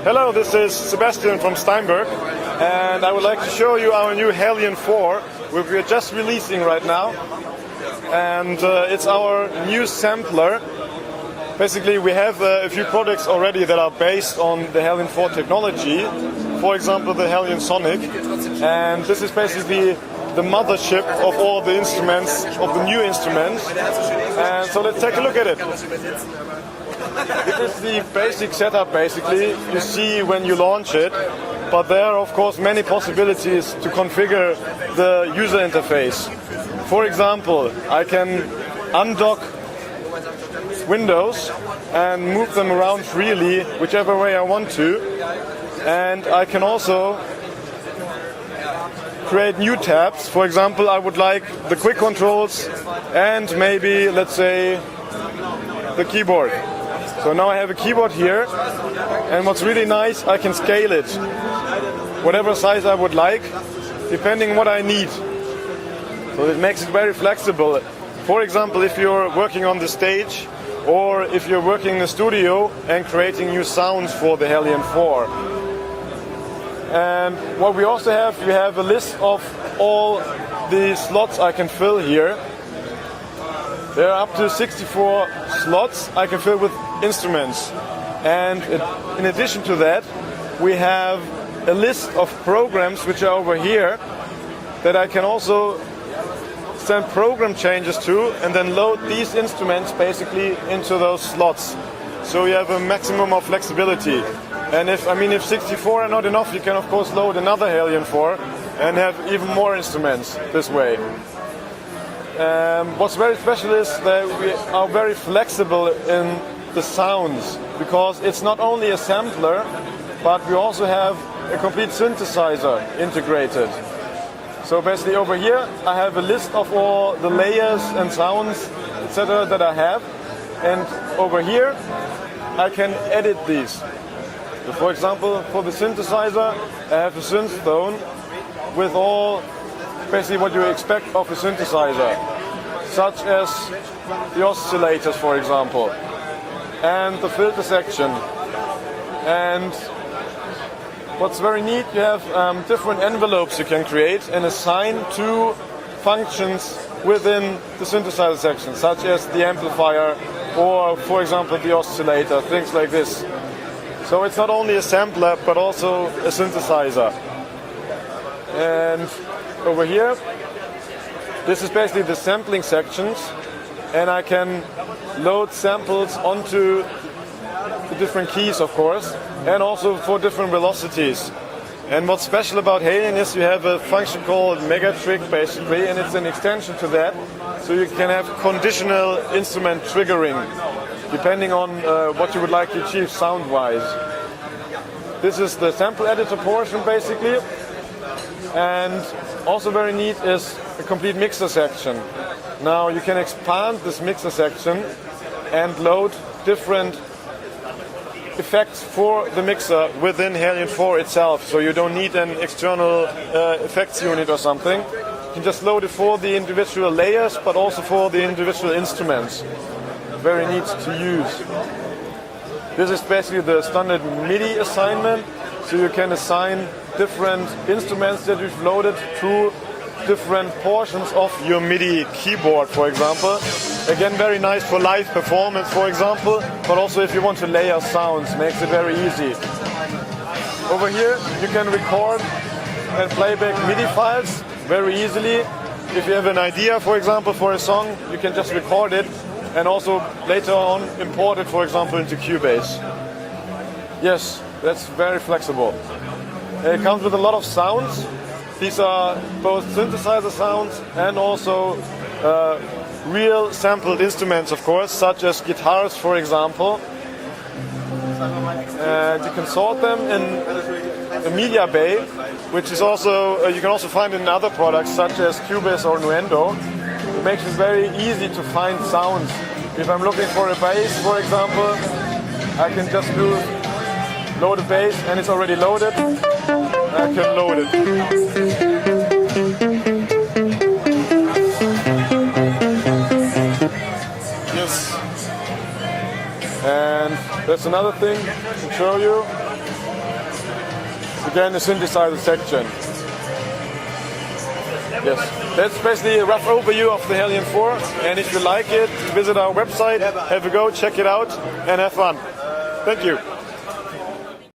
Hello, this is Sebastian from Steinberg, and I would like to show you our new HALION4, which we are just releasing right now. And it's our new sampler. Basically, we have a few products already that are based on the HALION4 technology. For example, the HALION Sonic. And this is basically the mothership of all the instruments, of the new instruments. And so let's take a look at it. It is the basic setup, basically, you see when you launch it. But there are, of course, many possibilities to configure the user interface. For example, I can undock windows and move them around freely, whichever way I want to. And I can also create new tabs. For example, I would like the quick controls and maybe, let's say, the keyboard. So now I have a keyboard here, and what's really nice, I can scale it. Whatever size I would like, depending what I need. So it makes it very flexible. For example, if you're working on the stage, or if you're working in a studio and creating new sounds for the HALION4. And what we also have, you have a list of all the slots I can fill here. There are up to 64 slots I can fill with instruments. And in addition to that, we have a list of programs which are over here that I can also send program changes to and then load these instruments basically into those slots. So you have a maximum of flexibility. And if 64 are not enough, you can of course load another HALION4 and have even more instruments this way. What's very special is that we are very flexible in the sounds, because it's not only a sampler, but we also have a complete synthesizer integrated. So basically over here I have a list of all the layers and sounds, etc. that I have, and over here I can edit these. So for example, for the synthesizer I have a synth tone with all basically what you expect of a synthesizer, such as the oscillators, for example, and the filter section. And what's very neat, you have different envelopes you can create and assign to functions within the synthesizer section, such as the amplifier or, for example, the oscillator, things like this. So it's not only a sampler, but also a synthesizer. And over here, this is basically the sampling sections, and I can load samples onto the different keys, of course, and also for different velocities. And what's special about HALION is you have a function called Mega Trig, basically, and it's an extension to that, so you can have conditional instrument triggering, depending on what you would like to achieve sound-wise. This is the sample editor portion, basically, and also very neat is a complete mixer section. Now you can expand this mixer section and load different effects for the mixer within HALION4 itself, so you don't need an external effects unit or something. You can just load it for the individual layers, but also for the individual instruments. Very neat to use. This is basically the standard MIDI assignment, so you can assign different instruments that you've loaded to different portions of your MIDI keyboard, for example. Again, very nice for live performance, for example, but also if you want to layer sounds, makes it very easy. Over here, you can record and play back MIDI files very easily. If you have an idea, for example, for a song, you can just record it and also later on import it, for example, into Cubase. Yes, that's very flexible. It comes with a lot of sounds. These are both synthesizer sounds and also real sampled instruments, of course, such as guitars, for example. And you can sort them in a media bay, which is also you can also find in other products such as Cubase or Nuendo. It makes it very easy to find sounds. If I'm looking for a bass, for example, I can just load a bass and it's already loaded. I can load it. Yes. And that's another thing to show you. again, the synthesizer section. Yes, that's basically a rough overview of the Halion 4. And if you like it, visit our website, have a go, check it out, and have fun. Thank you.